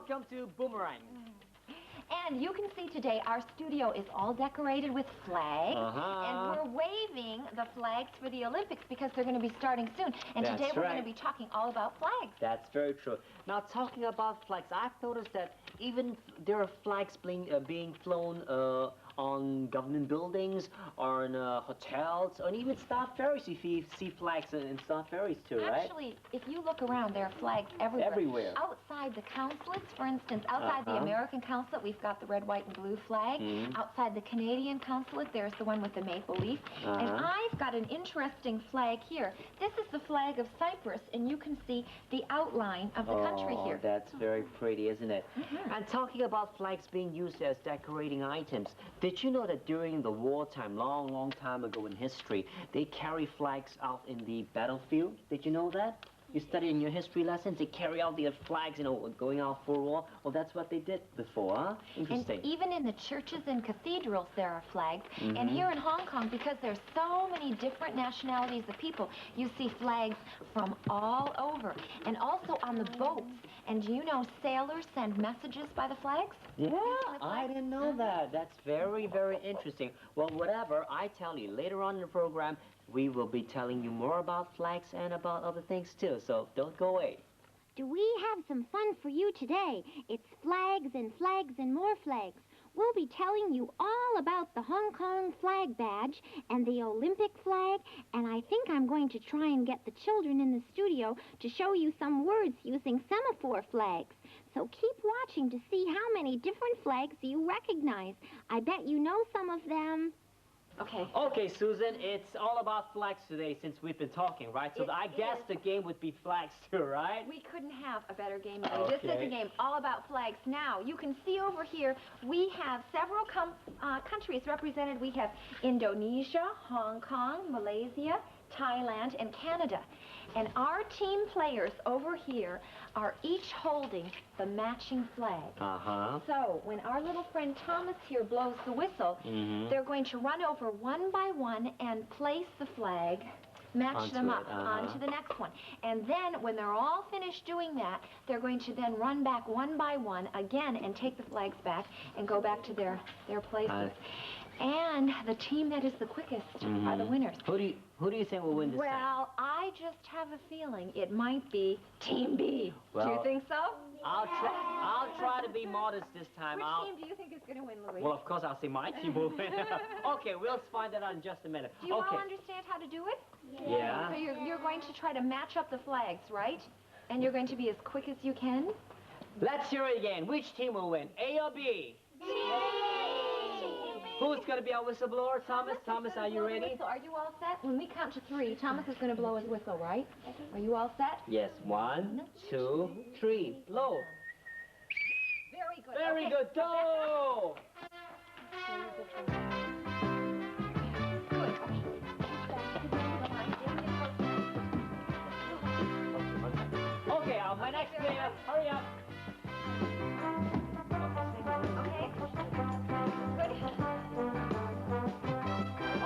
welcome to Boomerang. And you can see today our studio is all decorated with flags. And we're waving the flags for the Olympics because they're going to be starting soon. And today we're going to be talking all about flags. That's very true. Now, talking about flags, I've noticed that even there are flags being flown on government buildings, or in hotels, or even Star Ferries. If you see flags in Star Ferries too, right? Actually, if you look around, there are flags everywhere. Everywhere. Outside the consulates, for instance, outside the American consulate, we've got the red, white, and blue flag. Outside the Canadian consulate, there's the one with the maple leaf. And I've got an interesting flag here. This is the flag of Cyprus, and you can see the outline of the country here. That's very pretty, isn't it? And talking about flags being used as decorating items, did you know that during the wartime, long time ago in history, they carry flags out in the battlefield? Did you know that? You study in your history lessons, they carry out their flags, you know, going out for war. Well, that's what they did before, huh? Interesting. And even in the churches and cathedrals, there are flags. And here in Hong Kong, because there's so many different nationalities of people, you see flags from all over. And also on the boats. And do you know sailors send messages by the flags? Yeah, I didn't know that. That's very, very interesting. Well, whatever, I tell you, later on in the program, we will be telling you more about flags and about other things too, so don't go away. Do we have some fun for you today? It's flags and more flags. We'll be telling you all about the Hong Kong flag badge and the Olympic flag, and I think I'm going to try and get the children in the studio to show you some words using semaphore flags. So keep watching to see how many different flags you recognize. I bet you know some of them. Okay, Susan, it's all about flags today since we've been talking, right? So I guess the game would be flags too, right? We couldn't have a better game today. This is a game all about flags. Now, you can see over here, we have several countries represented. We have Indonesia, Hong Kong, Malaysia, Thailand, and Canada. And our team players over here are each holding the matching flag. So when our little friend Thomas here blows the whistle, they're going to run over one by one and place the flag, match them up onto the next one. And then when they're all finished doing that, they're going to then run back one by one again and take the flags back and go back to their places. And the team that is the quickest are the winners. Who do you think will win this time? Well, I just have a feeling it might be Team B. Well, do you think so? I'll try to be modest this time. Which team do you think is going to win, Louis? Well, of course, I'll say my team will win. Okay, we'll find that out in just a minute. Do you all understand how to do it? Yeah. So you're going to try to match up the flags, right? And you're going to be as quick as you can? Let's hear it again. Which team will win, A or B? B! Who's going to be our whistleblower? Thomas, are you ready? So are you all set? When we count to 3, Thomas is going to blow his whistle, right? Are you all set? Yes. 1, 2, 3. Blow. Very good. Very good. Go! Okay, my next player. Hurry up.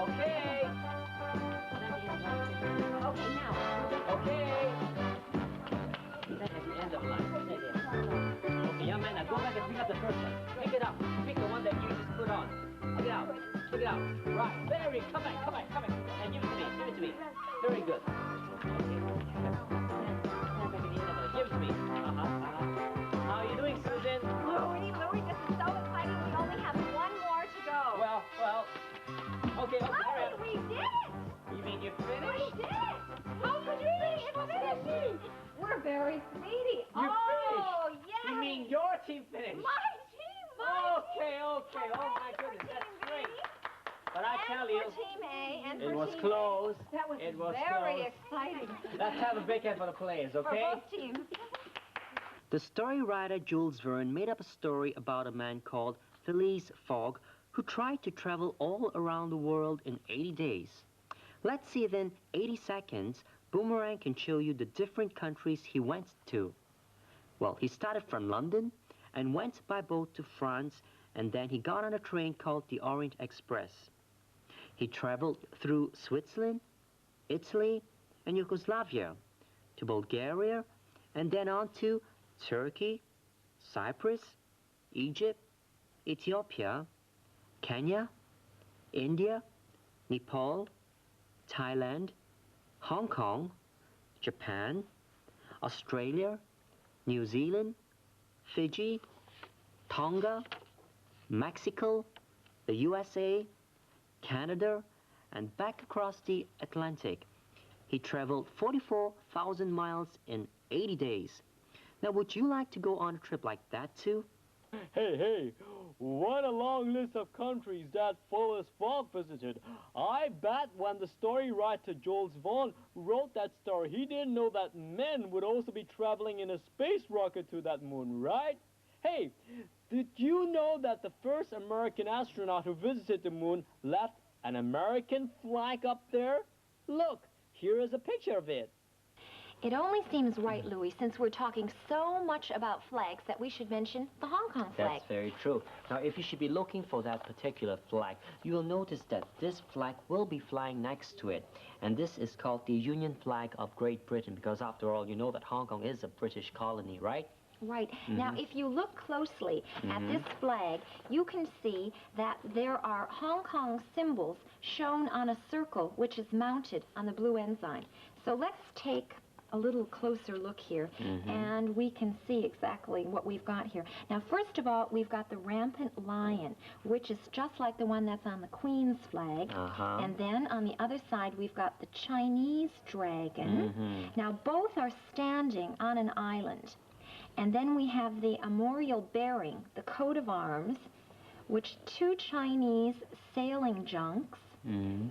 Okay. Okay, young man, now go back and pick up the first one. Pick it up. Pick the one that you just put on. Pick it out. Pick it out. Right. Very. Come back. And give it to me. Very good. Give it to me. How are you doing, Susan? Louis, this is so exciting. We only have one more to go. Well. Okay, hurry up. We did it! You mean you finished? We did it! How could you think it's finished? We're very speedy. You finished? Yes! You mean your team finished? My team! Okay. Oh, my goodness. That's great. But I tell you, Team A and it for was Team close. That was very exciting. Let's have a big hand for the players, okay? For both teams. The story writer Jules Verne made up a story about a man called Phileas Fogg who tried to travel all around the world in 80 days. Let's see if in 80 seconds, Boomerang can show you the different countries he went to. Well, he started from London and went by boat to France, and then he got on a train called the Orient Express. He traveled through Switzerland, Italy, and Yugoslavia, to Bulgaria, and then on to Turkey, Cyprus, Egypt, Ethiopia, Kenya, India, Nepal, Thailand, Hong Kong, Japan, Australia, New Zealand, Fiji, Tonga, Mexico, the USA, Canada, and back across the Atlantic. He traveled 44,000 miles in 80 days. Now, would you like to go on a trip like that too? Hey, what a long list of countries that Phyllis Fogg visited. I bet when the story writer Jules Verne wrote that story, he didn't know that men would also be traveling in a space rocket to that moon, right? Hey, did you know that the first American astronaut who visited the moon left an American flag up there? Look, here is a picture of it. It only seems right, Louis, since we're talking so much about flags, that we should mention the Hong Kong flag. That's very true. Now, if you should be looking for that particular flag, you will notice that this flag will be flying next to it. And this is called the Union flag of Great Britain, because after all, you know that Hong Kong is a British colony, right? Right. Now, if you look closely at this flag, you can see that there are Hong Kong symbols shown on a circle, which is mounted on the blue ensign. So let's take a little closer look here, and we can see exactly what we've got here. Now, first of all, we've got the rampant lion, which is just like the one that's on the Queen's flag. And then on the other side, we've got the Chinese dragon. Now, both are standing on an island. And then we have the armorial bearing, the coat of arms, which two Chinese sailing junks,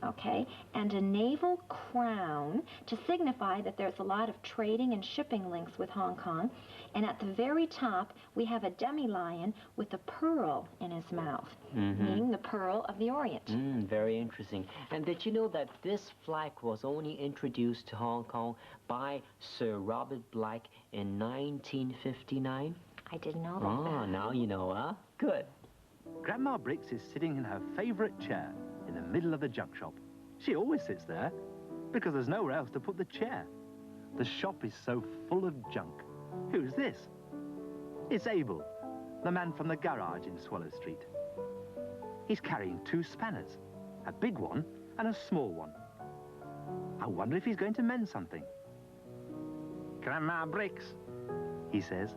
okay, and a naval crown to signify that there's a lot of trading and shipping links with Hong Kong. And at the very top, we have a demi-lion with a pearl in his mouth, meaning the pearl of the Orient. Very interesting. And did you know that this flag was only introduced to Hong Kong by Sir Robert Black in 1959? I didn't know that. Oh, now you know, huh? Good. Grandma Briggs is sitting in her favourite chair in the middle of the junk shop. She always sits there because there's nowhere else to put the chair. The shop is so full of junk. Who's this? It's Abel, the man from the garage in Swallow Street. He's carrying two spanners, a big one and a small one. I wonder if he's going to mend something. Grandma Briggs, He says.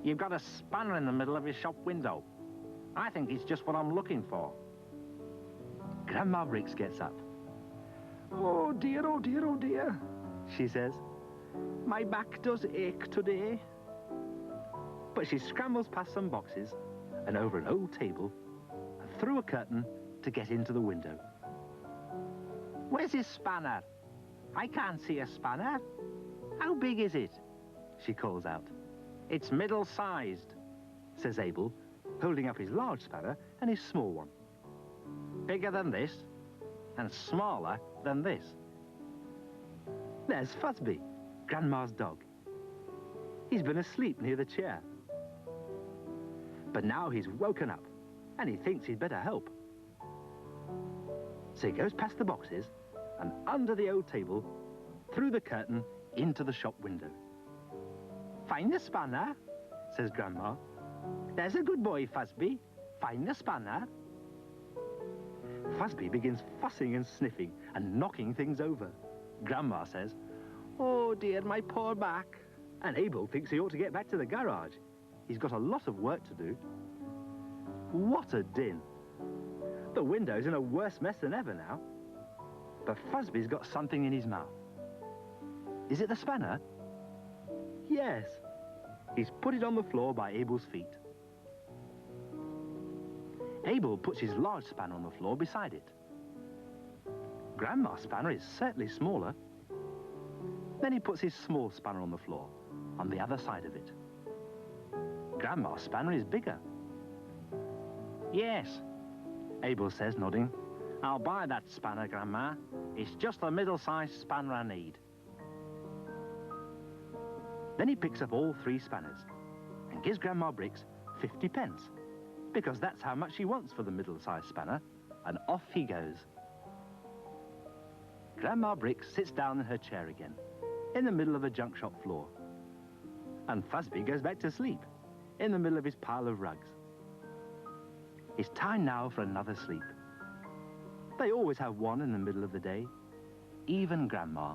you've got a spanner in the middle of your shop window. I think it's just what I'm looking for. Grandma Briggs gets up. Oh dear, oh dear, oh dear. She says, My back does ache today. but she scrambles past some boxes and over an old table and through a curtain to get into the window. Where's his spanner? I can't see a spanner. How big is it? She calls out. It's middle-sized. Says Abel, holding up his large spanner and his small one. Bigger than this and smaller than this. There's Fuzzby, Grandma's dog. He's been asleep near the chair. But now he's woken up and he thinks he'd better help. So he goes past the boxes and under the old table, through the curtain, into the shop window. Find the spanner, Says Grandma. there's a good boy, Fuzzby. Find the spanner. Fuzzby begins fussing and sniffing and knocking things over. Grandma says, Oh dear, my poor back. and Abel thinks he ought to get back to the garage. He's got a lot of work to do. What a din. The window's in a worse mess than ever now. But Fuzzby's got something in his mouth. Is it the spanner? Yes. He's put it on the floor by Abel's feet. Abel puts his large spanner on the floor beside it. Grandma's spanner is certainly smaller. Then he puts his small spanner on the floor, on the other side of it. Grandma's spanner is bigger. Yes, Abel says, nodding. I'll buy that spanner, Grandma. It's just the middle-sized spanner I need. Then he picks up all three spanners and gives Grandma Briggs 50 pence, because that's how much she wants for the middle-sized spanner, and off he goes. Grandma Briggs sits down in her chair again, in the middle of the junk shop floor, and Fuzzby goes back to sleep. in the middle of his pile of rugs. It's time now for another sleep. They always have one in the middle of the day, even Grandma.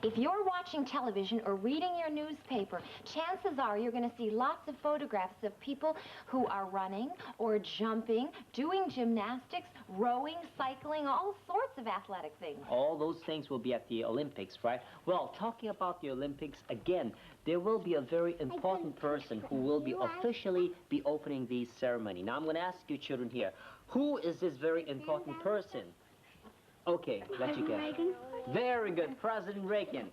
If you're watching television or reading your newspaper, chances are you're going to see lots of photographs of people who are running or jumping, doing gymnastics, rowing, cycling, all sorts of athletic things. All those things will be at the Olympics, right? Well, talking about the Olympics again, there will be a very important person who will be officially be opening the ceremony. Now, I'm going to ask you children here, who is this very important person? Okay, let you guess. Very good, President Reagan.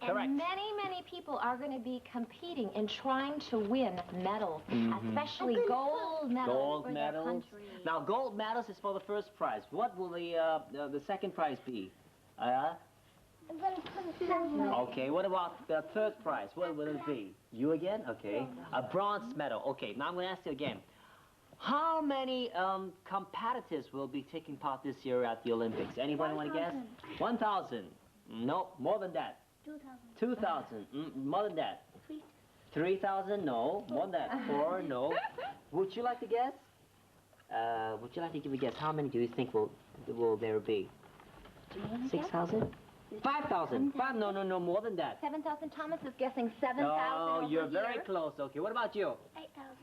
Correct. And many people are going to be competing and trying to win medals, especially gold medals for their country. Now, gold medals is for the first prize. What will the second prize be? Okay, what about the third prize? What will it be? You again? Okay. A bronze medal. Okay, now I'm going to ask you again. How many competitors will be taking part this year at the Olympics? Anybody want to guess? 1,000. No, more than that. 2,000. More than that. 3,000. No, more than that. 4. No. Would you like to guess? Would you like to give a guess? How many do you think will there be? 6,000. 5,000. No, more than that. 7,000. Thomas is guessing 7,000. No, you're very close. Okay, what about you?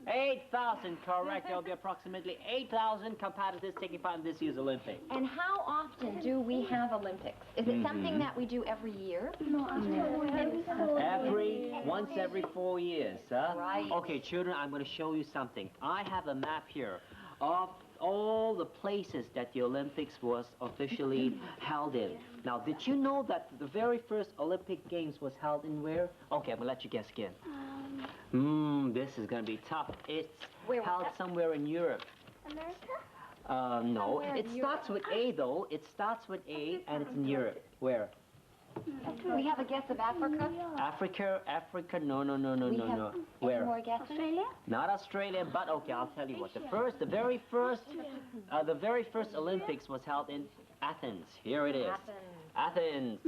8,000, correct. There'll be approximately 8,000 competitors taking part in this year's Olympics. And how often do we have Olympics? Is it something that we do every year? No, once every 4 years, huh? Right. Okay, children, I'm going to show you something. I have a map here of all the places that the Olympics was officially held in. Now, did you know that the very first Olympic Games was held in where? Okay, I'm going to let you guess again. This is going to be tough. It's held somewhere in Europe. America? No, it starts with A, though. It starts with A, and it's in Europe. Where? We have a guess of Africa? Africa, no. Where? Any more guesses? Australia? Not Australia, but okay, I'll tell you what. The very first Olympics was held in Athens. Here it is. Athens.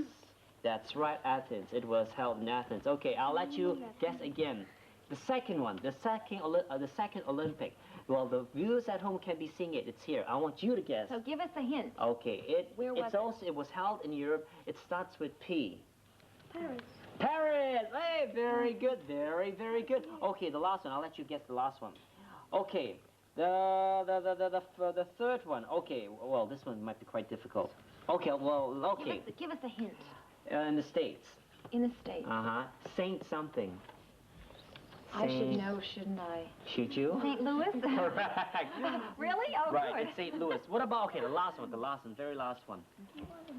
That's right, Athens. It was held in Athens. Okay, I'll let you guess again. The second one, the second Olympic. Well, the viewers at home can be seeing it. It's here. I want you to guess. So give us a hint. Okay, it was held in Europe. It starts with P. Paris. Hey, very good. Very good. Okay, the last one. I'll let you guess the last one. Okay, the third one. Okay, well, this one might be quite difficult. Okay, well, okay. Give us a hint. In the States. In the States. Saint something. I should know, shouldn't I? Should you? St. Louis? Correct. Really? Oh, right, good. it's St. Louis. What about, okay, the last one, very last one.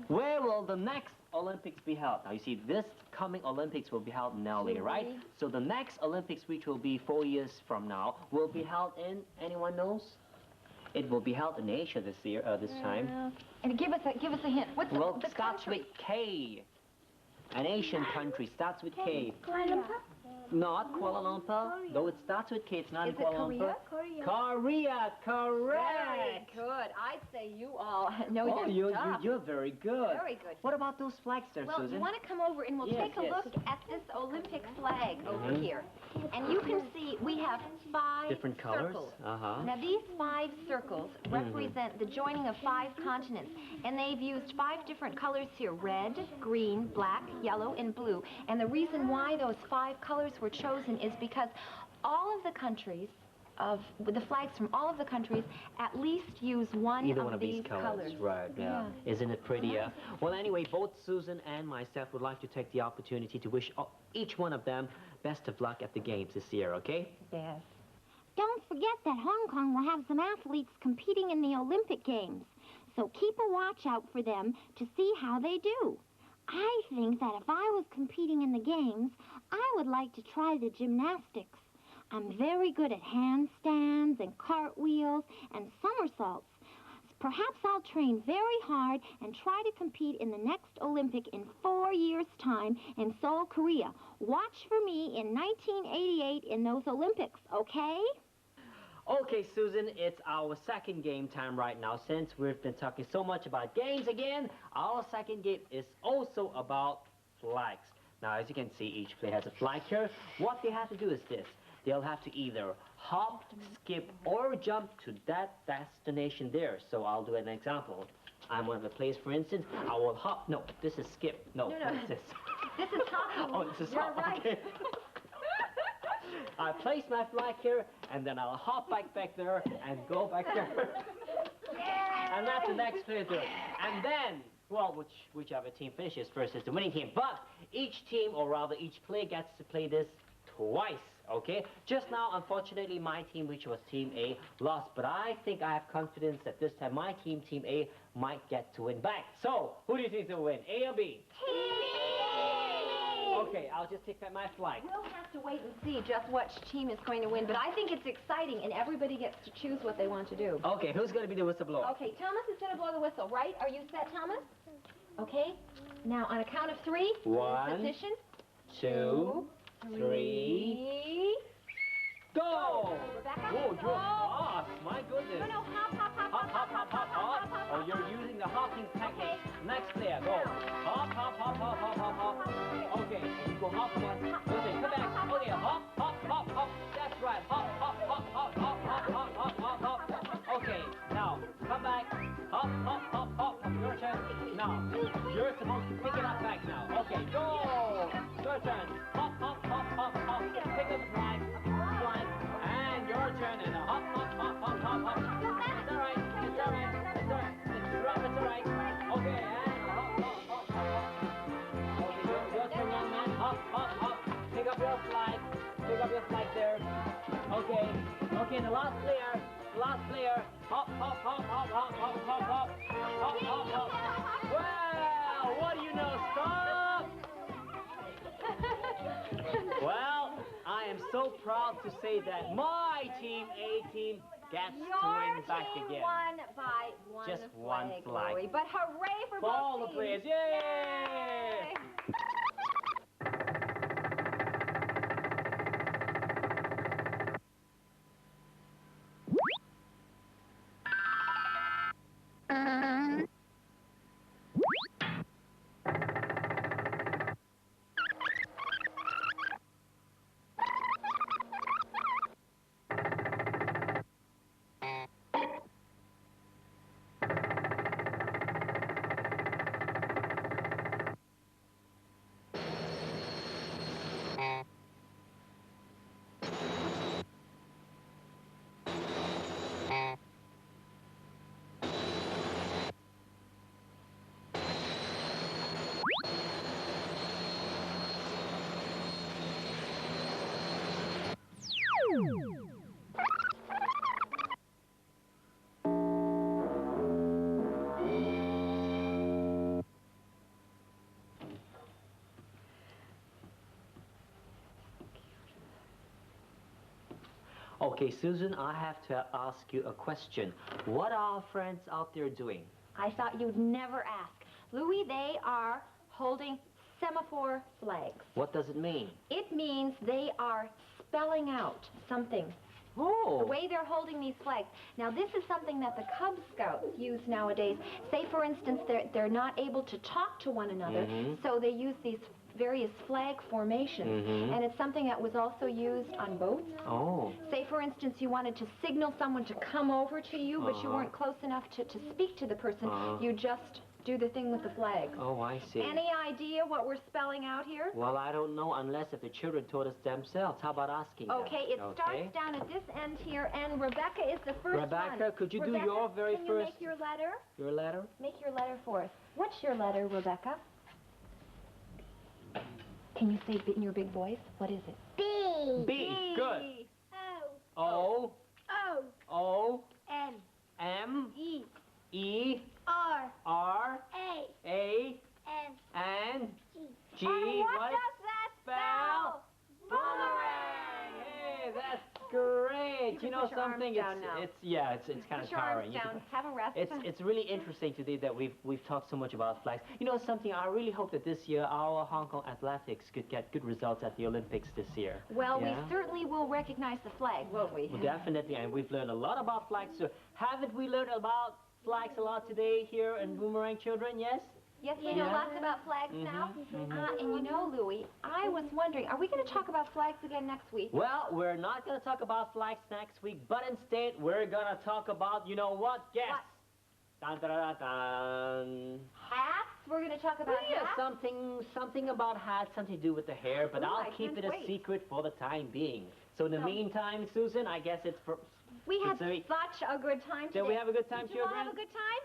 Where will the next Olympics be held? Now, you see, this coming Olympics will be held in LA, right? So the next Olympics, which will be 4 years from now, will be held in, anyone knows? It will be held in Asia this year, this time. And give us a hint. What's well, the starts country? with K. An Asian country starts with K. Kuala Lumpur? Not Kuala Lumpur. Though it starts with K, it's not Is in it Kuala Lumpur. Korea? Korea, correct. Very good. I'd say you all know Oh, your stuff. you're very good. Very good. What about those flags there, Well, Susan? you want to come over and we'll Yes, take a yes. look at this Olympic flag over here. And you can see we have 5 Different colors? circles. Uh-huh. Now, these 5 circles represent the joining of 5 continents. And they've used 5 different colors here: red, green, black, yellow, and blue. And the reason why those 5 colors were chosen is because all of the countries with the flags from all of the countries at least use Either one one of these colors. Right, yeah. Isn't it pretty? Well, anyway, both Susan and myself would like to take the opportunity to wish each one of them best of luck at the games this year, okay? Yes. Don't forget that Hong Kong will have some athletes competing in the Olympic Games. So keep a watch out for them to see how they do. I think that if I was competing in the games, I would like to try the gymnastics. I'm very good at handstands and cartwheels and somersaults. Perhaps I'll train very hard and try to compete in the next Olympic in 4 years' time in Seoul, Korea. Watch for me in 1988 in those Olympics, okay? Okay, Susan, it's our second game time right now. Since we've been talking so much about games again, our second game is also about flags. Now, as you can see, each player has a flag here. What they have to do is this. They'll have to either hop, skip, or jump to that destination there. So I'll do an example. I'm one of the players, for instance. I will hop. No, this is skip. No, No. what is this? This is hopping. Oh, this is You're hop. right. Okay. I place my flag here, and then I'll hop back there and go back there. Yeah. And let the next player do it. And then, well, whichever team finishes first is the winning team. But each team, or rather each player, gets to play this twice, okay? Just now, unfortunately, my team, which was Team A, lost. But I think I have confidence that this time my team, Team A, might get to win back. So, who do you think will win, A or B? Okay, I'll just take back my flag. We'll have to wait and see just which team is going to win, but I think it's exciting, and everybody gets to choose what they want to do. Okay, who's going to be the whistleblower? Okay, Thomas is going to blow the whistle, right? Are you set, Thomas? Okay. Now, on a count of 3, 1, position. 2, 3, go! Rebecca? Whoa, you're fast, my goodness. No, hop, hop, hop, Hop, hop, hop, hop, hop. Oh, you're using the hopping technique. Next player, go. Hop, hop, hop, hop, hop, hop, hop. Okay, you go hop once. Okay, come back. Okay, hop, hop, hop, hop. That's right. Hop, hop, hop, hop, hop, hop, hop, hop, hop, hop. Okay, now, come back. Hop, hop, hop, hop. Your turn. Now, you're supposed to pick it up back now. Okay, go. Your turn. Hop, hop, hop, hop, hop. Pick up the flag. Flag. And your turn. And hop, hop, hop, hop, hop, hop. It's all right. It's all right. It's all right. It's all right. Okay, and hop, hop, hop, hop, hop. Okay, your turn, young man. Hop, hop, hop. Pick up your flag. Pick up your flag there. Okay. Okay, the last player. Last player. Hop, hop, hop, hop, hop, hop, hop, hop. Hop, hop, hop. Well, what do you know? Stop! Well, I am so proud to say that my team, A team, gets to win back Your team again. won by one Just one flag. Lori. But hooray for For all the both players, teams. yay! Okay, Susan, I have to ask you a question. What are our friends out there doing? I thought you'd never ask. Louis, they are holding semaphore flags. What does it mean? It means they are spelling out something. Oh. The way they're holding these flags. Now, this is something that the Cub Scouts use nowadays. Say, for instance, they're not able to talk to one another, so they use these various flag formations. And it's something that was also used on boats. Oh. Say, for instance, you wanted to signal someone to come over to you, but you weren't close enough to speak to the person. You just do the thing with the flag. Oh, I see. Any idea what we're spelling out here? Well, I don't know unless if the children told us themselves. How about asking them? Okay, it starts down at this end here, and Rebecca is the first one. Rebecca, could you Rebecca, do your very can first... you make your letter? Your letter? Make your letter for us. What's your letter, Rebecca? Can you say it in your big voice? What is it? B. B. Good. O. O. O. O. M. M. E. E. R. R. A. A. N. And G. And what What? does that Spell? spell? Boomerang! Hey, that's great. You know put your arms something? down now. It's kind of Put your arms tiring. You down. can- Have a rest. It's really interesting today that we've talked so much about flags. You know something? I really hope that this year our Hong Kong athletics could get good results at the Olympics this year. Well, Yeah? we certainly will recognize the flag, won't we? Well, definitely, and we've learned a lot about flags. So haven't we learned about flags a lot today here in Boomerang, children? Yes? Yes, we know Yeah. lots about flags now. And you know, Louie, I was wondering, are we going to talk about flags again next week? Well, we're not going to talk about flags next week, but instead we're going to talk about, you know what? Guess. What? Dun, dun, dun, dun. Hats? We're going to talk about Yeah, hats? something about hats, something to do with the hair, but Ooh, I'll I keep can't it a wait. secret for the time being. So in the So- meantime, Susan, I guess it's for... We had It's such a good time today. Did we have a good time, Did you all children? have a good time?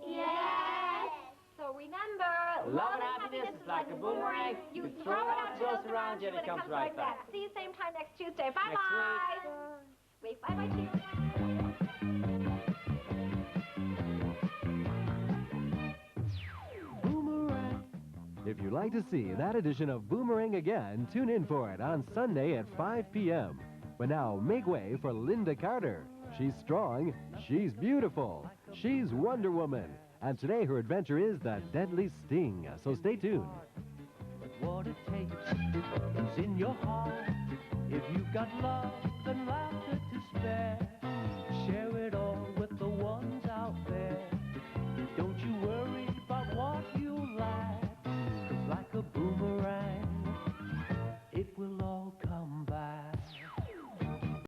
Yes. So remember, Love and happiness is like a boomerang. You throw it out to those around you and it comes right back. See you same time next Tuesday. Bye-bye. Wait, bye-bye, cheers. Boomerang. If you'd like to see that edition of Boomerang again, tune in for it on Sunday at 5 p.m. But now, make way for Linda Carter. She's strong, she's beautiful, she's Wonder Woman. And today her adventure is the deadly sting, so stay tuned. But what it takes is in your heart. If you've got love and laughter to spare,